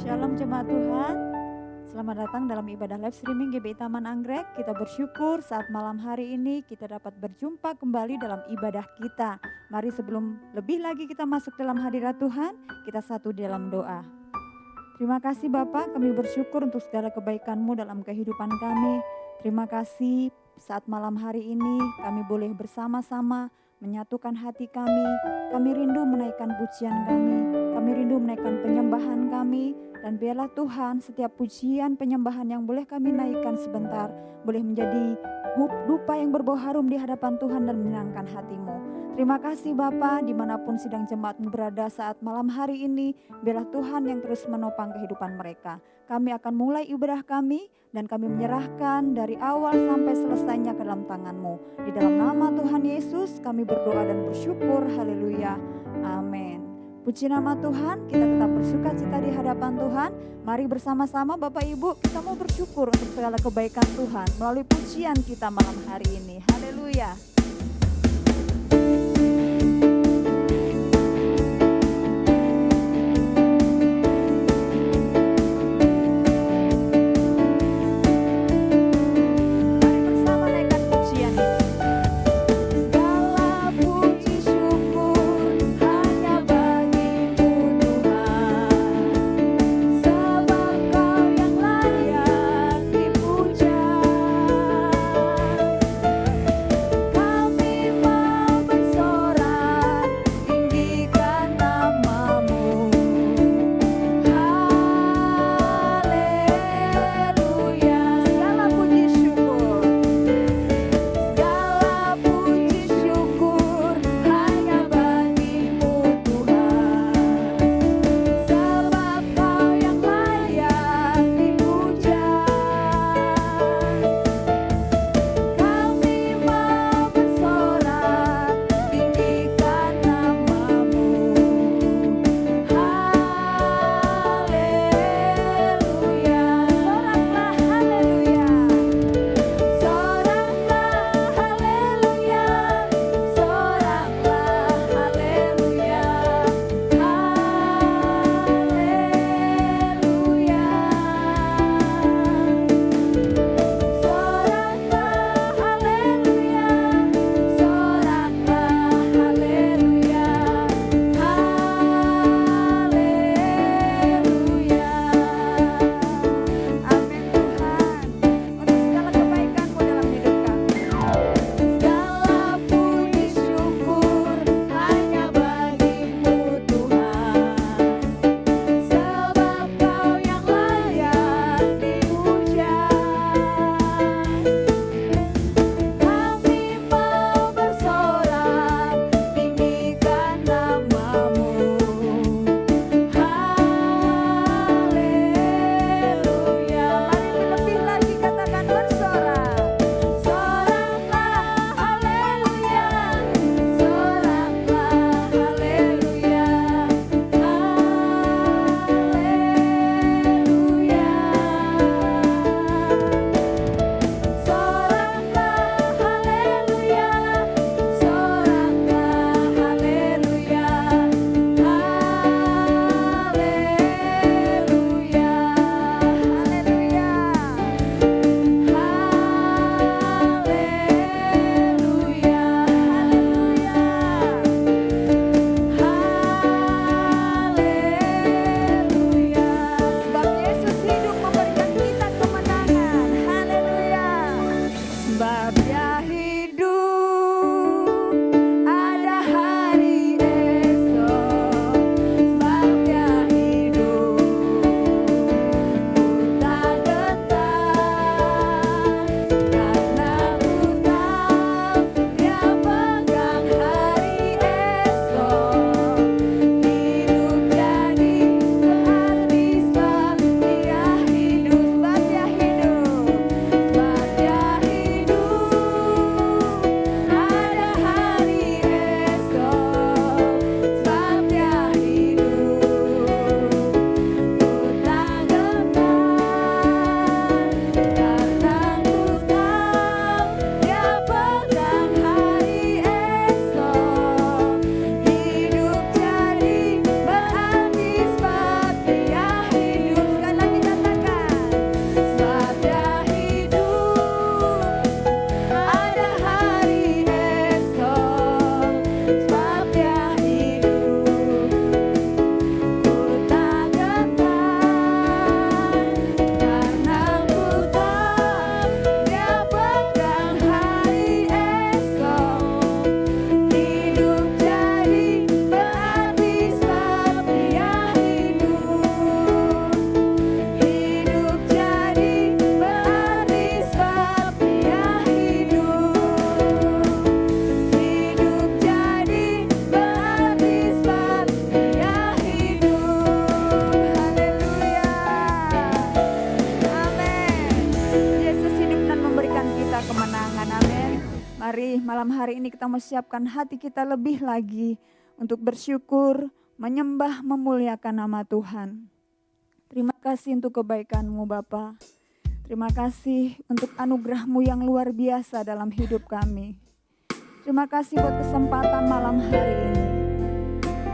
Shalom jemaat Tuhan, selamat datang dalam ibadah live streaming GBI Taman Anggrek. Kita bersyukur saat malam hari ini kita dapat berjumpa kembali dalam ibadah kita. Mari sebelum lebih lagi kita masuk dalam hadirat Tuhan, kita satu di dalam doa. Terima kasih Bapa, kami bersyukur untuk segala kebaikan-Mu dalam kehidupan kami. Terima kasih saat malam hari ini kami boleh bersama-sama menyatukan hati kami. Kami rindu menaikkan pujian kami rindu menaikkan penyembahan kami. Dan biarlah Tuhan setiap pujian penyembahan yang boleh kami naikkan sebentar boleh menjadi dupa yang berbau harum di hadapan Tuhan dan menyenangkan hati-Mu. Terima kasih Bapa, dimanapun sidang jemaat-Mu berada saat malam hari ini, biarlah Tuhan yang terus menopang kehidupan mereka. Kami akan mulai ibadah kami dan kami menyerahkan dari awal sampai selesainya ke dalam tangan-Mu. Di dalam nama Tuhan Yesus kami berdoa dan bersyukur, haleluya, amin. Puji nama Tuhan, kita tetap bersuka cita di hadapan Tuhan. Mari bersama-sama Bapak Ibu, kita mau bersyukur untuk segala kebaikan Tuhan melalui pujian kita malam hari ini. Haleluya. Kami Mari malam hari ini kita mempersiapkan hati kita lebih lagi untuk bersyukur, menyembah, memuliakan nama Tuhan. Terima kasih untuk kebaikan-Mu Bapa. Terima kasih untuk anugerah-Mu yang luar biasa dalam hidup kami. Terima kasih buat kesempatan malam hari ini.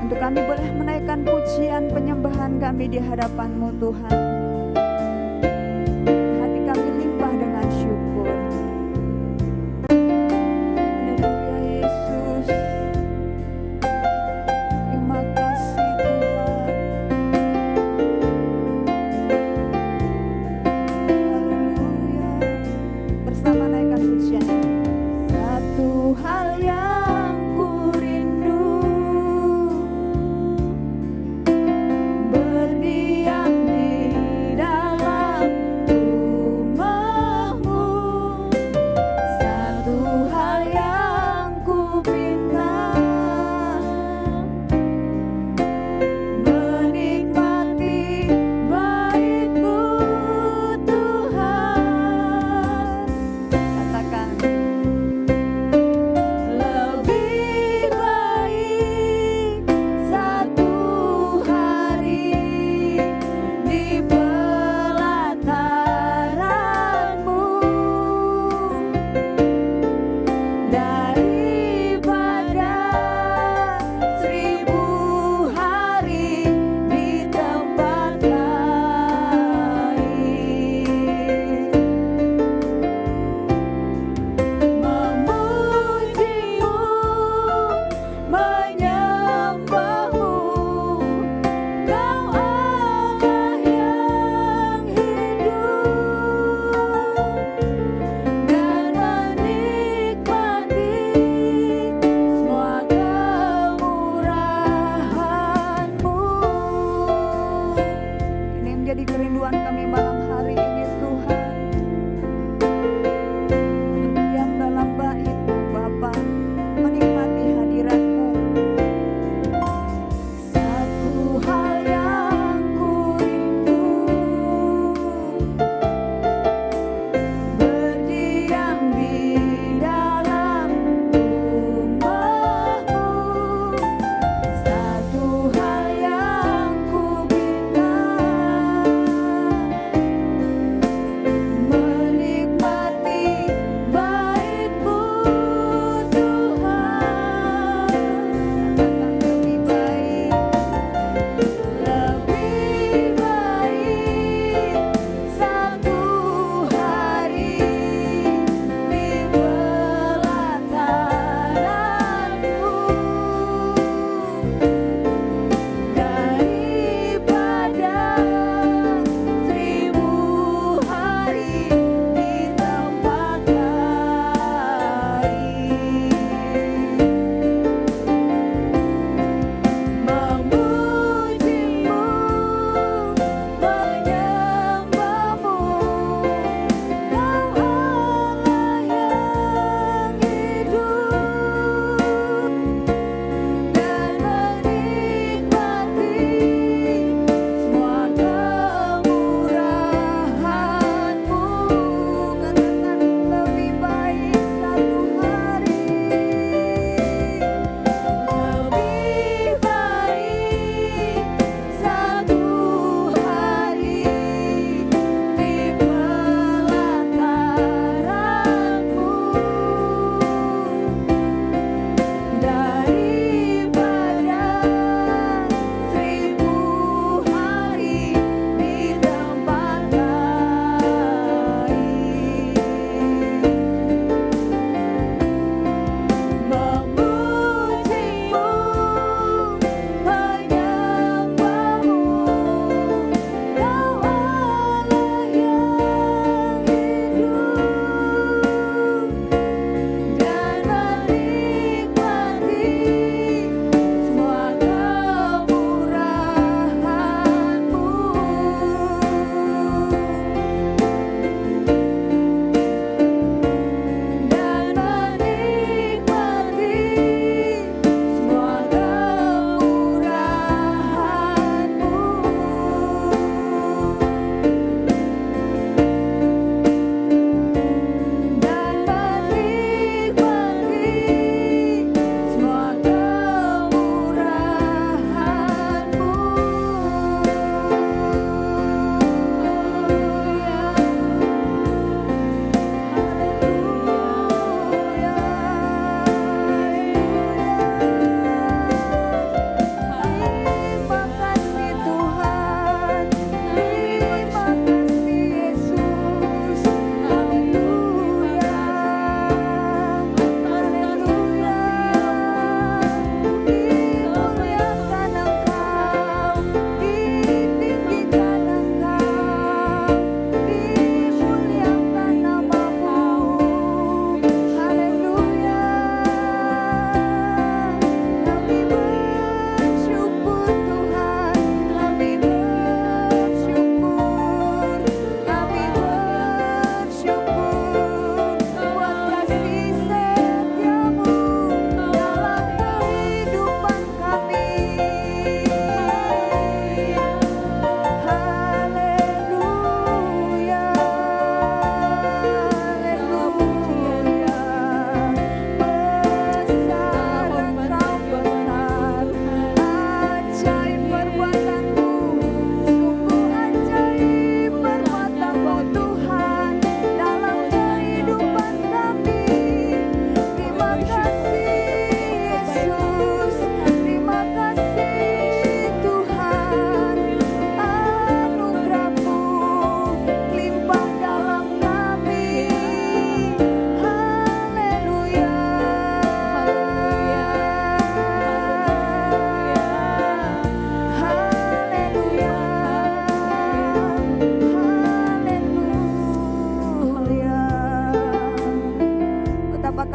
Untuk kami boleh menaikkan pujian penyembahan kami di hadapan-Mu Tuhan. Hati kami limpah dengan syukur. Haleluya Yesus. Terima kasih Tuhan. Haleluya. Bersama naikkan pujian. Satu hal yang ku rindu, berdiam di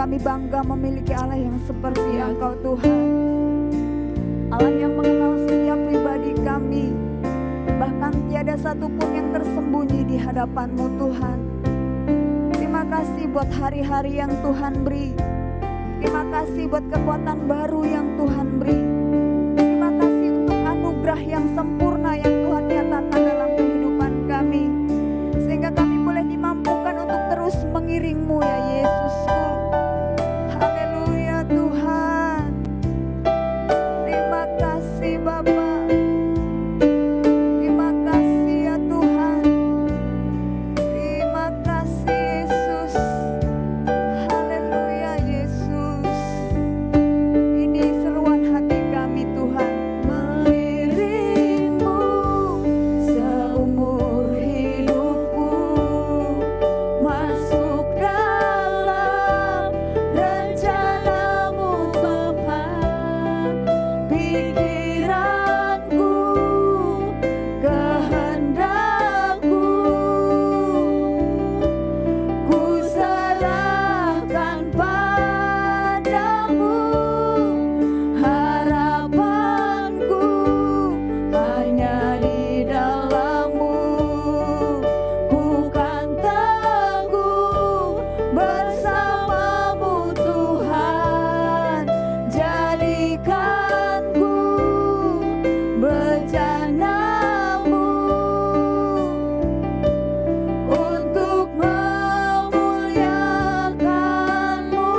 kami bangga memiliki Allah yang seperti Engkau Tuhan. Allah yang mengenal setiap pribadi kami. Bahkan tiada satupun yang tersembunyi di hadapan-Mu Tuhan. Terima kasih buat hari-hari yang Tuhan beri. Terima kasih buat kekuatan baru yang Tuhan beri. Terima kasih untuk anugerah yang sempurna yang Tuhan nyatakan dalam kehidupan kami. Sehingga kami boleh dimampukan untuk terus mengiring-Mu ya Yesusku. Haleluya Tuhan. Terima kasih Bapa. Terima kasih ya Tuhan. Terima kasih Yesus. Haleluya Yesus. Ini seruan hati kami Tuhan. Mengiring-Mu seumur hidupku, masuk dalam rencana-Mu Bapa. Pikiranku, kehendakku, ku serahkan padamu. Harapanku hanya di dalam-Mu. Ku kan teguh bersama-Mu Tuhan. Jadikanku bejana-Mu untuk memuliakan-Mu.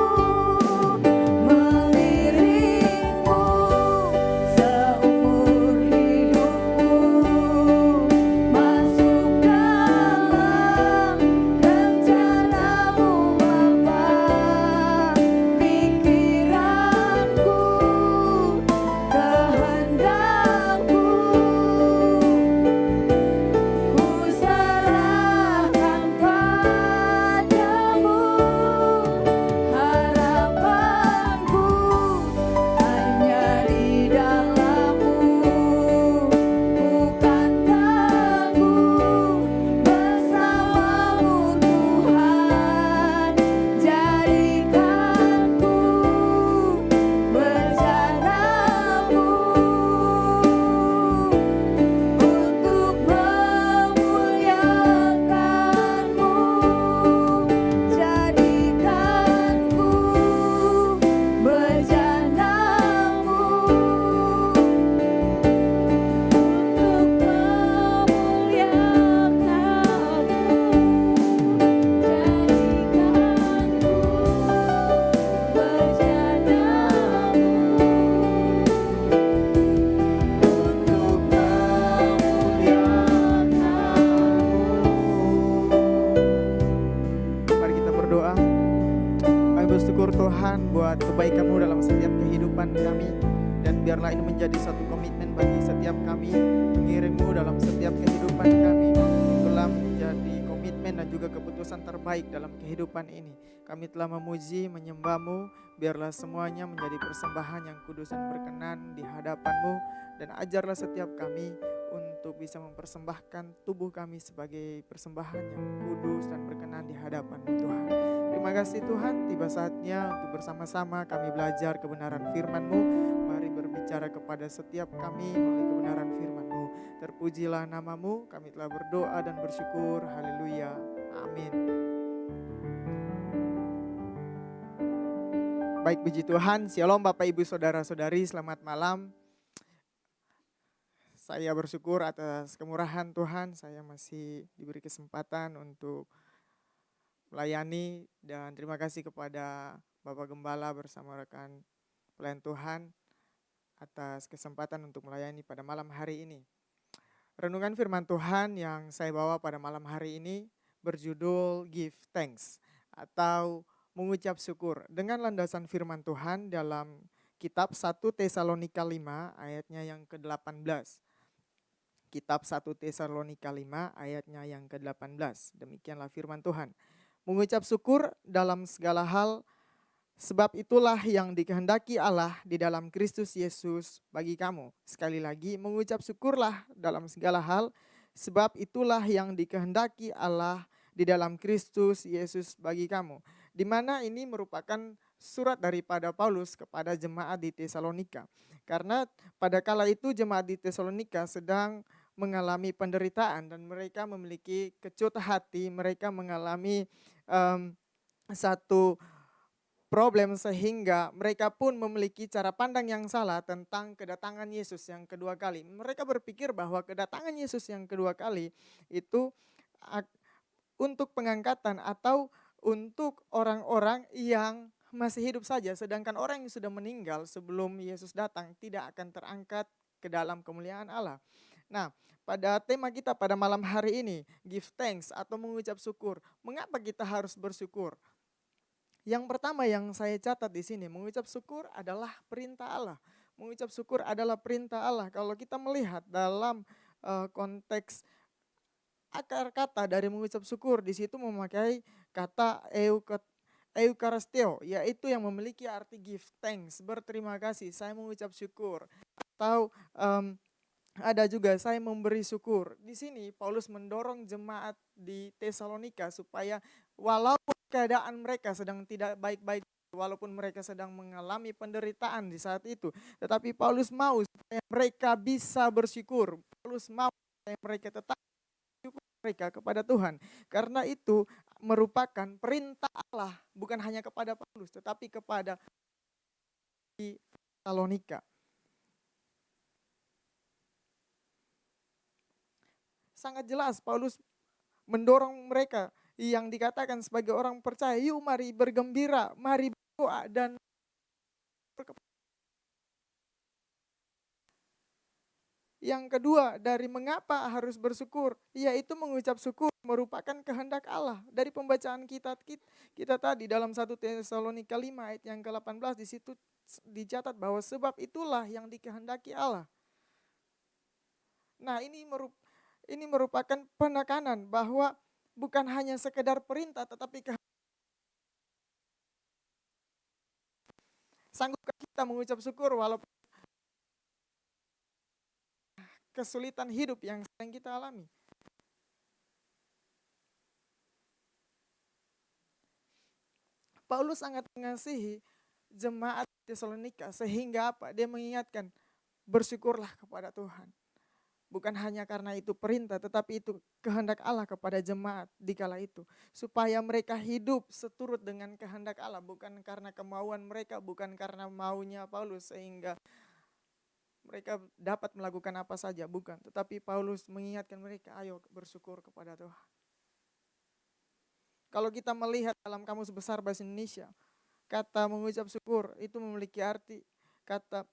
Mengiring-Mu seumur hidupku, masuk dalam rencana-Mu Bapa. Pikiranku, kehendakku, ku serahkan padamu. Harapanku hanya di dalam-Mu. Ku kan teguh bersama-Mu Tuhan. Jadikanku bejana-Mu untuk memuliakan-Mu. Jadikanku bejana-Mu untuk Mari kita berdoa. Kami bersyukur Tuhan buat kebaikan-Mu dalam setiap kehidupan kami. Dan biarlah ini menjadi satu komitmen bagi setiap kami, mengiring-Mu dalam setiap kehidupan kami. Itulah menjadi komitmen dan juga keputusan terbaik dalam kehidupan ini. Kami telah memuji, menyembah-Mu. Biarlah semuanya menjadi persembahan yang kudus dan berkenan di hadapan-Mu. Dan ajarlah setiap kami untuk bisa mempersembahkan tubuh kami sebagai persembahan yang kudus dan berkenan di hadapan-Mu Tuhan. Terima kasih Tuhan, tiba saatnya untuk bersama-sama kami belajar kebenaran firman-Mu. Mari berbicara kepada setiap kami melalui kebenaran firman-Mu. Terpujilah nama-Mu, kami telah berdoa dan bersyukur. Haleluya. Amin. Baik, puji Tuhan. Shalom Bapak Ibu Saudara-saudari, selamat malam. Saya bersyukur atas kemurahan Tuhan, saya masih diberi kesempatan untuk melayani, dan terima kasih kepada Bapak Gembala bersama rekan pelayan Tuhan atas kesempatan untuk melayani pada malam hari ini. Renungan firman Tuhan yang saya bawa pada malam hari ini berjudul Give Thanks atau mengucap syukur, dengan landasan firman Tuhan dalam kitab 1 Tesalonika 5 ayatnya yang ke-18. Kitab 1 Tesalonika 5 ayatnya yang ke-18. Demikianlah firman Tuhan. Mengucap syukur dalam segala hal, sebab itulah yang dikehendaki Allah di dalam Kristus Yesus bagi kamu. Sekali lagi, mengucap syukurlah dalam segala hal, sebab itulah yang dikehendaki Allah di dalam Kristus Yesus bagi kamu. di mana ini merupakan surat daripada Paulus kepada jemaat di Tesalonika. Karena pada kala itu jemaat di Tesalonika sedang mengalami penderitaan dan mereka memiliki kecut hati, mereka mengalami satu problem sehingga mereka pun memiliki cara pandang yang salah tentang kedatangan Yesus yang kedua kali. Mereka berpikir bahwa kedatangan Yesus yang kedua kali itu untuk pengangkatan atau untuk orang-orang yang masih hidup saja, sedangkan orang yang sudah meninggal sebelum Yesus datang tidak akan terangkat ke dalam kemuliaan Allah. Nah, pada tema kita pada malam hari ini, give thanks atau mengucap syukur. Mengapa kita harus bersyukur? Yang pertama yang saya catat di sini, mengucap syukur adalah perintah Allah. Mengucap syukur adalah perintah Allah. Kalau kita melihat dalam konteks akar kata dari mengucap syukur, di situ memakai kata eukaristeo, yaitu yang memiliki arti give thanks, berterima kasih, saya mengucap syukur. Atau ada juga saya memberi syukur. Di sini Paulus mendorong jemaat di Tesalonika supaya walaupun keadaan mereka sedang tidak baik-baik, walaupun mereka sedang mengalami penderitaan di saat itu, tetapi Paulus mau supaya mereka bisa bersyukur. Paulus mau supaya mereka tetap bersyukur mereka kepada Tuhan. Karena itu merupakan perintah Allah, bukan hanya kepada Paulus, tetapi kepada di Tesalonika. Sangat jelas Paulus mendorong mereka yang dikatakan sebagai orang percaya, yuk mari bergembira, mari berdoa dan yang kedua dari mengapa harus bersyukur, yaitu mengucap syukur merupakan kehendak Allah. Dari pembacaan kita tadi dalam 1 Tesalonika 5 ayat yang ke-18 di situ dicatat bahwa sebab itulah yang dikehendaki Allah. Nah, ini merupakan penekanan bahwa bukan hanya sekedar perintah tetapi sanggupkah kita mengucap syukur walaupun kesulitan hidup yang sedang kita alami. Paulus sangat mengasihi jemaat Tesalonika sehingga apa? Dia mengingatkan bersyukurlah kepada Tuhan. Bukan hanya karena itu perintah, tetapi itu kehendak Allah kepada jemaat di kala itu. Supaya mereka hidup seturut dengan kehendak Allah, bukan karena kemauan mereka, bukan karena maunya Paulus sehingga mereka dapat melakukan apa saja, bukan. Tetapi Paulus mengingatkan mereka, ayo bersyukur kepada Tuhan. Kalau kita melihat dalam Kamus Besar Bahasa Indonesia, kata mengucap syukur itu memiliki arti, kata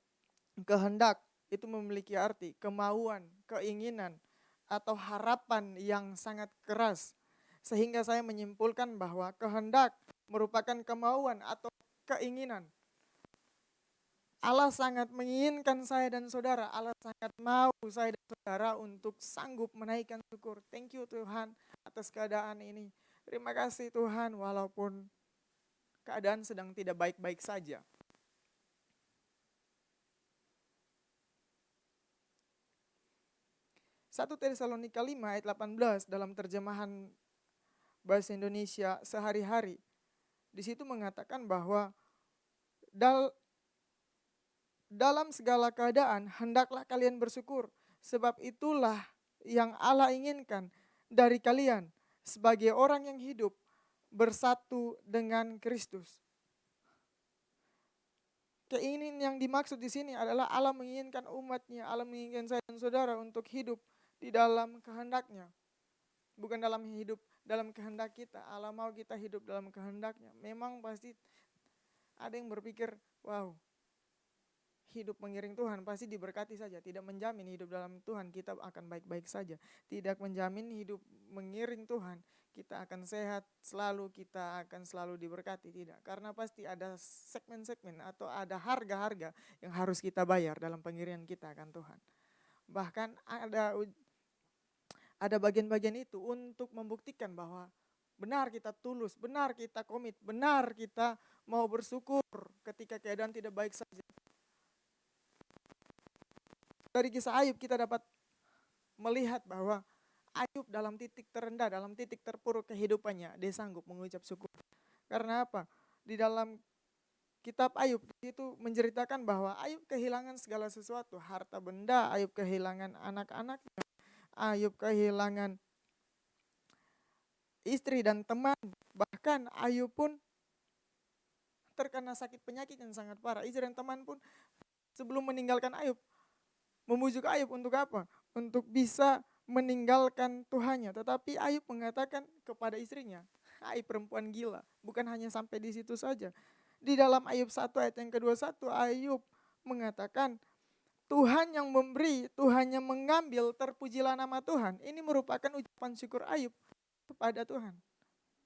kehendak itu memiliki arti kemauan, keinginan, atau harapan yang sangat keras. Sehingga saya menyimpulkan bahwa kehendak merupakan kemauan atau keinginan. Allah sangat menginginkan saya dan saudara, Allah sangat mau saya dan saudara untuk sanggup menaikkan syukur. Thank you Tuhan atas keadaan ini. Terima kasih Tuhan walaupun keadaan sedang tidak baik-baik saja. 1 Tesalonika 5 ayat 18 dalam terjemahan bahasa Indonesia sehari-hari. Di situ mengatakan bahwa dalam segala keadaan hendaklah kalian bersyukur, sebab itulah yang Allah inginkan dari kalian sebagai orang yang hidup bersatu dengan Kristus. Keinginan yang dimaksud di sini adalah Allah menginginkan umatnya, Allah menginginkan saya dan saudara untuk hidup di dalam kehendaknya. Bukan dalam kehendak kita. Allah mau kita hidup dalam kehendaknya. Memang pasti ada yang berpikir, wow, hidup mengiring Tuhan pasti diberkati saja. Tidak menjamin hidup dalam Tuhan kita akan baik-baik saja. Tidak menjamin hidup mengiring Tuhan kita akan sehat selalu, kita akan selalu diberkati. Tidak, karena pasti ada segmen-segmen atau ada harga-harga yang harus kita bayar dalam pengiringan kita akan Tuhan. Bahkan ada bagian-bagian itu untuk membuktikan bahwa benar kita tulus, benar kita komit, benar kita mau bersyukur ketika keadaan tidak baik saja. Dari kisah Ayub kita dapat melihat bahwa Ayub dalam titik terendah, dalam titik terpuruk kehidupannya, dia sanggup mengucap syukur. Karena apa? Di dalam kitab Ayub itu menceritakan bahwa Ayub kehilangan segala sesuatu, harta benda, Ayub kehilangan anak-anaknya, Ayub kehilangan istri dan teman, bahkan Ayub pun terkena sakit penyakit yang sangat parah. Istri dan teman pun sebelum meninggalkan Ayub, memujuk Ayub untuk apa? Untuk bisa meninggalkan Tuhannya. Tetapi Ayub mengatakan kepada istrinya, hai perempuan gila, bukan hanya sampai di situ saja. Di dalam Ayub 1 ayat yang ke-21, Ayub mengatakan, Tuhan yang memberi, Tuhan yang mengambil, terpujilah nama Tuhan. Ini merupakan ucapan syukur Ayub kepada Tuhan.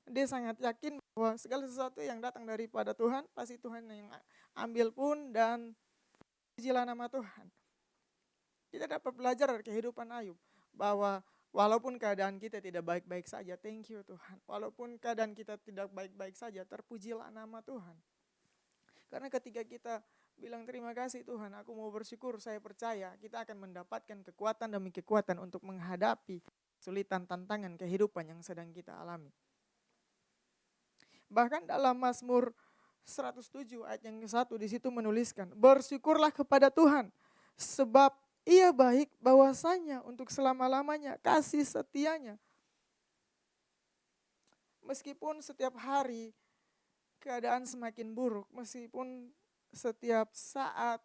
Dia sangat yakin bahwa segala sesuatu yang datang daripada Tuhan, pasti Tuhan yang ambil pun, dan pujilah nama Tuhan. Kita dapat belajar dari kehidupan Ayub, bahwa walaupun keadaan kita tidak baik-baik saja, thank you Tuhan. Walaupun keadaan kita tidak baik-baik saja, terpujilah nama Tuhan. Karena ketika kita bilang terima kasih Tuhan, aku mau bersyukur, saya percaya kita akan mendapatkan kekuatan demi kekuatan untuk menghadapi kesulitan tantangan kehidupan yang sedang kita alami. Bahkan dalam Mazmur 107 ayat yang ke-1 di situ menuliskan, bersyukurlah kepada Tuhan sebab Ia baik, bahwasanya untuk selama-lamanya kasih setianya. Meskipun setiap hari keadaan semakin buruk, meskipun setiap saat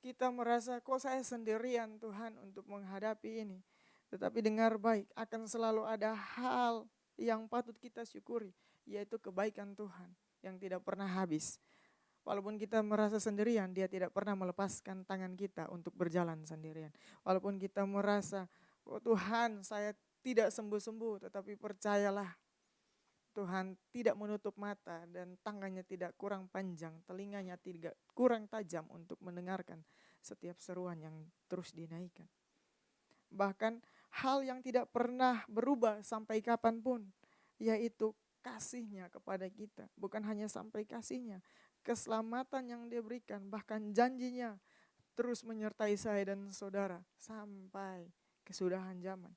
kita merasa kok saya sendirian Tuhan untuk menghadapi ini. Tetapi dengar baik, akan selalu ada hal yang patut kita syukuri, yaitu kebaikan Tuhan yang tidak pernah habis. Walaupun kita merasa sendirian, Dia tidak pernah melepaskan tangan kita untuk berjalan sendirian. Walaupun kita merasa, oh Tuhan saya tidak sembuh-sembuh, tetapi percayalah, Tuhan tidak menutup mata dan tangannya tidak kurang panjang, telinganya tidak kurang tajam untuk mendengarkan setiap seruan yang terus dinaikkan. Bahkan hal yang tidak pernah berubah sampai kapanpun, yaitu kasih-Nya kepada kita. Bukan hanya sampai kasih-Nya, keselamatan yang Dia berikan, bahkan janji-Nya terus menyertai saya dan saudara sampai kesudahan zaman.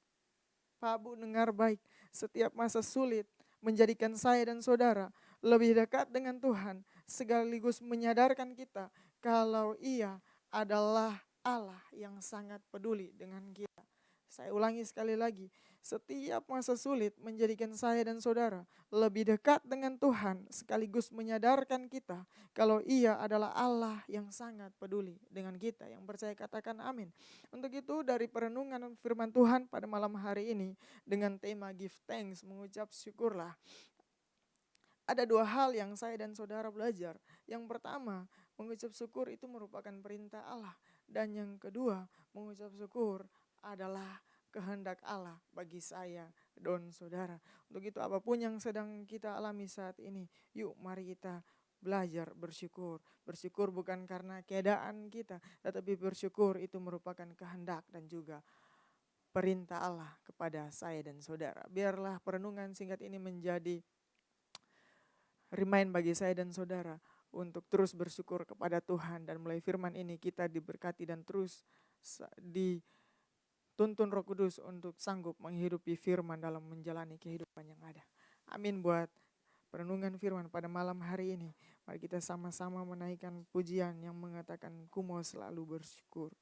Pak Bu dengar baik, setiap masa sulit menjadikan saya dan saudara lebih dekat dengan Tuhan, sekaligus menyadarkan kita kalau Ia adalah Allah yang sangat peduli dengan kita. Saya ulangi sekali lagi, setiap masa sulit menjadikan saya dan saudara lebih dekat dengan Tuhan, sekaligus menyadarkan kita kalau Ia adalah Allah yang sangat peduli dengan kita. Yang percaya katakan amin. Untuk itu dari perenungan firman Tuhan pada malam hari ini dengan tema give thanks, mengucap syukurlah. Ada dua hal yang saya dan saudara belajar. Yang pertama, mengucap syukur itu merupakan perintah Allah. Dan yang kedua, mengucap syukur adalah kehendak Allah bagi saya dan saudara. Untuk itu apapun yang sedang kita alami saat ini, yuk mari kita belajar bersyukur. Bersyukur bukan karena keadaan kita, tetapi bersyukur itu merupakan kehendak dan juga perintah Allah kepada saya dan saudara. Biarlah perenungan singkat ini menjadi remind bagi saya dan saudara untuk terus bersyukur kepada Tuhan, dan melalui firman ini kita diberkati dan terus dituntun Roh Kudus untuk sanggup menghidupi firman dalam menjalani kehidupan yang ada. Amin buat perenungan firman pada malam hari ini. Mari kita sama-sama menaikkan pujian yang mengatakan ku mau selalu bersyukur.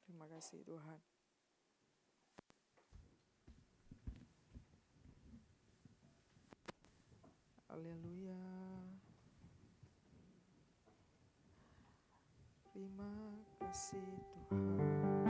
Terima kasih Tuhan. Haleluya. Terima kasih Tuhan.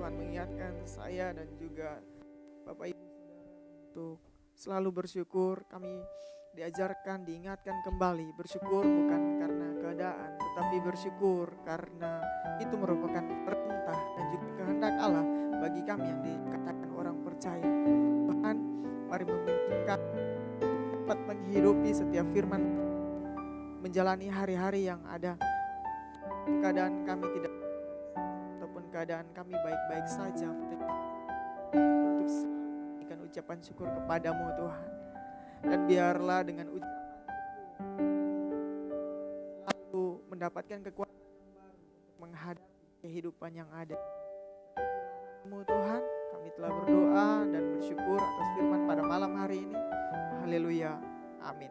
Tuhan mengingatkan saya dan juga Bapak Ibu Saudara untuk selalu bersyukur. Kami diajarkan, diingatkan kembali bersyukur bukan karena keadaan, tetapi bersyukur karena itu merupakan perintah dan juga kehendak Allah bagi kami yang dikatakan orang percaya. Tuhan, mari memimpin kami dapat menghidupi setiap firman, menjalani hari-hari yang ada keadaan kami tidak ataupun keadaan kami baik-baik saja, untuk memberikan ucapan syukur kepadamu Tuhan. Dan biarlah dengan ucapan selalu mendapatkan kekuatan yang baru untuk menghadapi kehidupan yang ada. Tuhan, kami telah berdoa dan bersyukur atas firman pada malam hari ini. Haleluya, amin.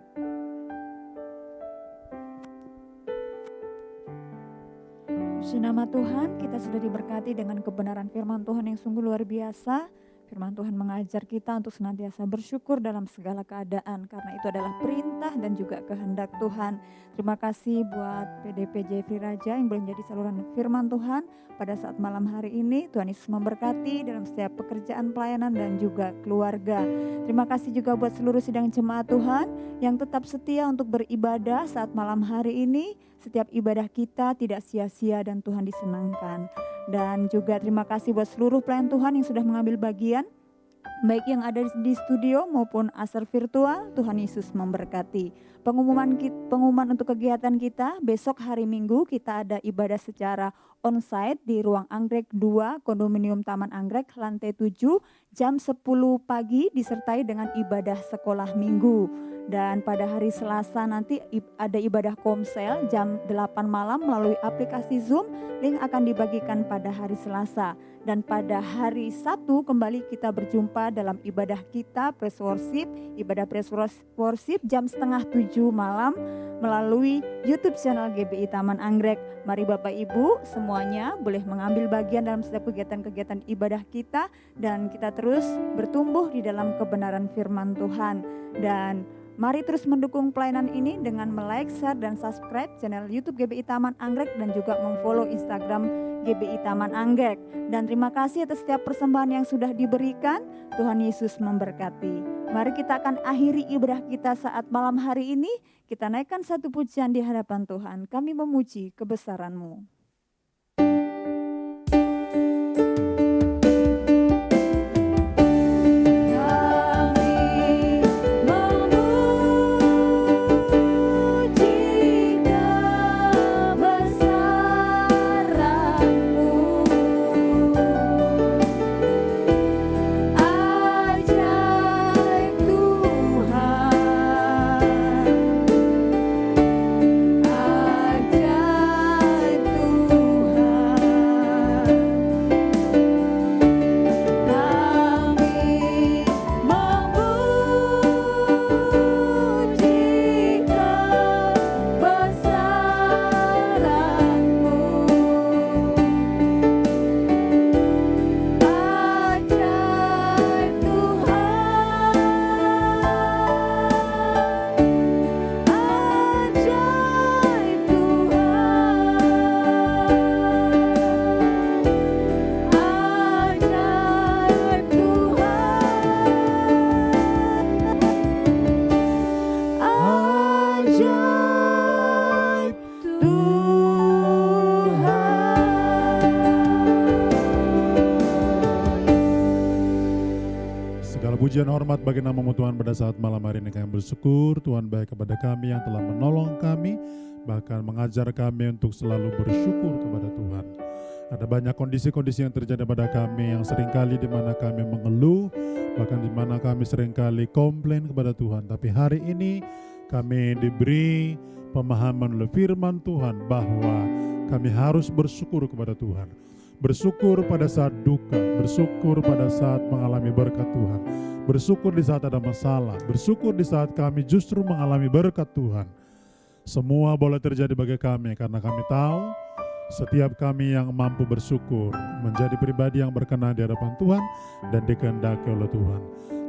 Puji nama Tuhan, kita sudah diberkati dengan kebenaran firman Tuhan yang sungguh luar biasa. Firman Tuhan mengajar kita untuk senantiasa bersyukur dalam segala keadaan, karena itu adalah perintah dan juga kehendak Tuhan. Terima kasih buat PDP Jeffrey Raja yang boleh menjadi saluran firman Tuhan pada saat malam hari ini. Tuhan Yesus memberkati dalam setiap pekerjaan pelayanan dan juga keluarga. Terima kasih juga buat seluruh sidang jemaat Tuhan yang tetap setia untuk beribadah saat malam hari ini. Setiap ibadah kita tidak sia-sia dan Tuhan disenangkan. Dan juga terima kasih buat seluruh pelayan Tuhan yang sudah mengambil bagian, baik yang ada di studio maupun asal virtual. Tuhan Yesus memberkati. Pengumuman untuk kegiatan kita, besok hari Minggu kita ada ibadah secara onsite di Ruang Anggrek 2, Kondominium Taman Anggrek, lantai 7, jam 10 pagi disertai dengan ibadah sekolah minggu. Dan pada hari Selasa nanti ada ibadah komsel jam 8 malam melalui aplikasi Zoom. Link akan dibagikan pada hari Selasa. Dan pada hari Sabtu kembali kita berjumpa dalam ibadah kita praise worship, ibadah praise worship jam 6:30 malam melalui YouTube channel GBI Taman Anggrek. Mari Bapak Ibu semuanya boleh mengambil bagian dalam setiap kegiatan-kegiatan ibadah kita dan kita terus bertumbuh di dalam kebenaran firman Tuhan. Dan mari terus mendukung pelayanan ini dengan like, share, dan subscribe channel YouTube GBI Taman Anggrek dan juga memfollow Instagram GBI Taman Anggrek. Dan terima kasih atas setiap persembahan yang sudah diberikan. Tuhan Yesus memberkati. Mari kita akan akhiri ibadah kita saat malam hari ini. Kita naikkan satu pujian di hadapan Tuhan. Kami memuji kebesaran-Mu. Pujian hormat bagi nama-Mu Tuhan pada saat malam hari ini kami bersyukur Tuhan baik kepada kami yang telah menolong kami, bahkan mengajar kami untuk selalu bersyukur kepada Tuhan. Ada banyak kondisi-kondisi yang terjadi pada kami yang seringkali di mana kami mengeluh, bahkan di mana kami seringkali komplain kepada Tuhan. Tapi hari ini kami diberi pemahaman oleh firman Tuhan bahwa kami harus bersyukur kepada Tuhan. Bersyukur pada saat duka, bersyukur pada saat mengalami berkat Tuhan, bersyukur di saat ada masalah, bersyukur di saat kami justru mengalami berkat Tuhan. Semua boleh terjadi bagi kami karena kami tahu setiap kami yang mampu bersyukur menjadi pribadi yang berkenan di hadapan Tuhan dan dikehendaki oleh Tuhan.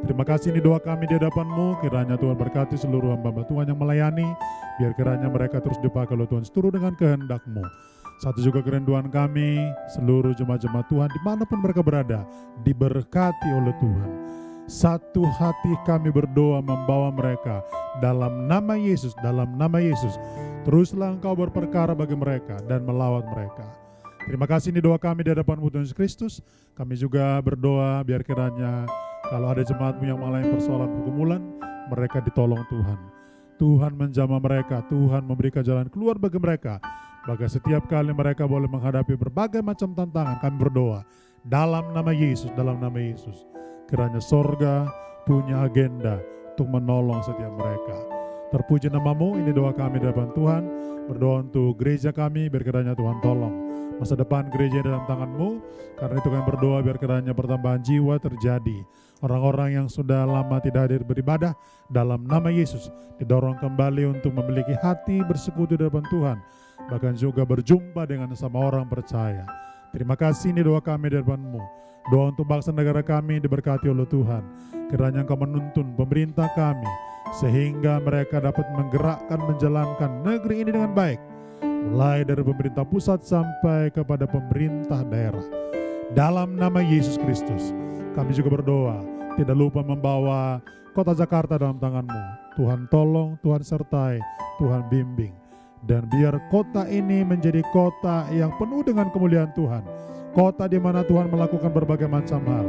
Terima kasih, ini doa kami di hadapan-Mu, kiranya Tuhan berkati seluruh hamba-hamba Tuhan yang melayani, biar kiranya mereka terus dipakai oleh Tuhan seturut dengan kehendak-Mu. Satu juga kerinduan kami, seluruh jemaat-jemaat Tuhan dimanapun mereka berada, diberkati oleh Tuhan. Satu hati kami berdoa membawa mereka dalam nama Yesus, dalam nama Yesus. Teruslah Engkau berperkara bagi mereka dan melawat mereka. Terima kasih, ini doa kami di hadapan Tuhan Yesus Kristus. Kami juga berdoa biar kiranya kalau ada jemaat-Mu yang mengalami persoalan pergumulan, mereka ditolong Tuhan. Tuhan menjamah mereka, Tuhan memberikan jalan keluar bagi mereka. Bahkan setiap kali mereka boleh menghadapi berbagai macam tantangan, kami berdoa dalam nama Yesus, dalam nama Yesus. Kiranya sorga punya agenda untuk menolong setiap mereka. Terpuji nama-Mu, ini doa kami di hadapan Tuhan. Berdoa untuk gereja kami, biar kiranya Tuhan tolong masa depan gereja dalam tangan-Mu. Karena itu kami berdoa biar kiranya pertambahan jiwa terjadi. Orang-orang yang sudah lama tidak hadir beribadah, dalam nama Yesus didorong kembali untuk memiliki hati bersekutu di hadapan Tuhan. Bahkan juga berjumpa dengan sama orang percaya. Terima kasih, ini doa kami di hadapan-Mu. Doa untuk bangsa negara kami diberkati oleh Tuhan. Kiranya Engkau menuntun pemerintah kami, sehingga mereka dapat menggerakkan, menjalankan negeri ini dengan baik. Mulai dari pemerintah pusat sampai kepada pemerintah daerah. Dalam nama Yesus Kristus, kami juga berdoa, tidak lupa membawa kota Jakarta dalam tangan-Mu. Tuhan tolong, Tuhan sertai, Tuhan bimbing. Dan biar kota ini menjadi kota yang penuh dengan kemuliaan Tuhan. Kota di mana Tuhan melakukan berbagai macam hal.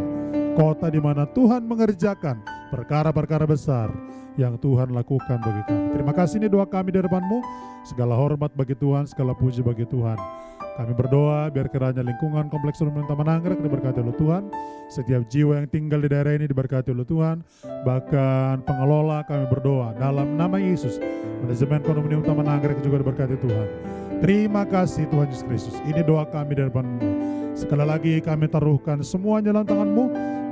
Kota di mana Tuhan mengerjakan perkara-perkara besar yang Tuhan lakukan bagi kami. Terima kasih, ini doa kami di hadapan-Mu. Segala hormat bagi Tuhan, segala puji bagi Tuhan. Kami berdoa biar kiranya lingkungan Kompleks Rumah Taman Anggrek diberkati oleh Tuhan. Setiap jiwa yang tinggal di daerah ini diberkati oleh Tuhan. Bahkan pengelola kami berdoa dalam nama Yesus. Manajemen Kondominium Taman Anggrek juga diberkati Tuhan. Terima kasih Tuhan Yesus Kristus. Ini doa kami di hadapan-Mu. Sekali lagi kami taruhkan semuanya dalam tangan-Mu.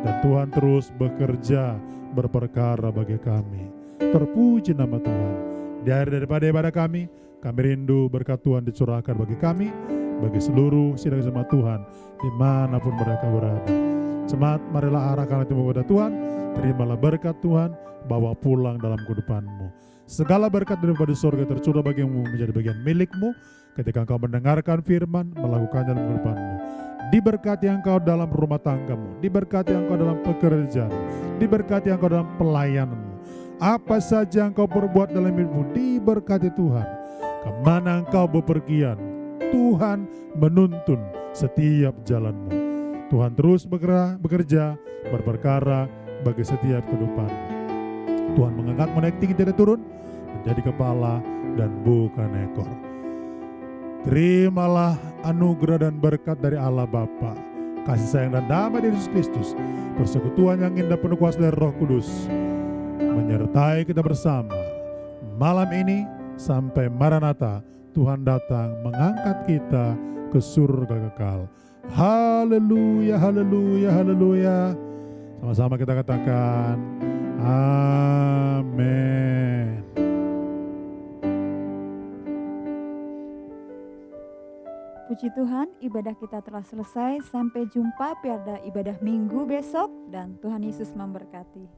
Dan Tuhan terus bekerja berperkara bagi kami. Terpuji nama Tuhan. Di akhir daripada ibadah kami rindu berkat Tuhan dicurahkan bagi kami, bagi seluruh sidang jemaat Tuhan, dimanapun mereka berada. Jemaat, marilah arahkan hati kepada Tuhan, terimalah berkat Tuhan, bawa pulang dalam kehidupan-Mu. Segala berkat daripada surga tercurah bagimu menjadi bagian milik-Mu, ketika Engkau mendengarkan firman, melakukannya dalam kehidupan-Mu. Diberkati Engkau dalam rumah tanggamu, diberkati Engkau dalam pekerjaan, diberkati Engkau dalam pelayananmu. Apa saja Engkau perbuat dalam hidupmu, diberkati Tuhan. Kemana Engkau bepergian, Tuhan menuntun setiap jalanmu. Tuhan terus bekerja, berperkara bagi setiap kehidupan. Tuhan mengangkatmu naik tinggi tidak turun, menjadi kepala dan bukan ekor. Terimalah anugerah dan berkat dari Allah Bapa, kasih sayang dan damai dari Yesus Kristus, persekutuan yang indah penuh kuasa dari Roh Kudus, menyertai kita bersama malam ini sampai Maranatha Tuhan datang mengangkat kita ke surga kekal. Haleluya, haleluya, haleluya. Sama-sama kita katakan amin. Puji Tuhan, ibadah kita telah selesai. Sampai jumpa pada ibadah minggu besok dan Tuhan Yesus memberkati.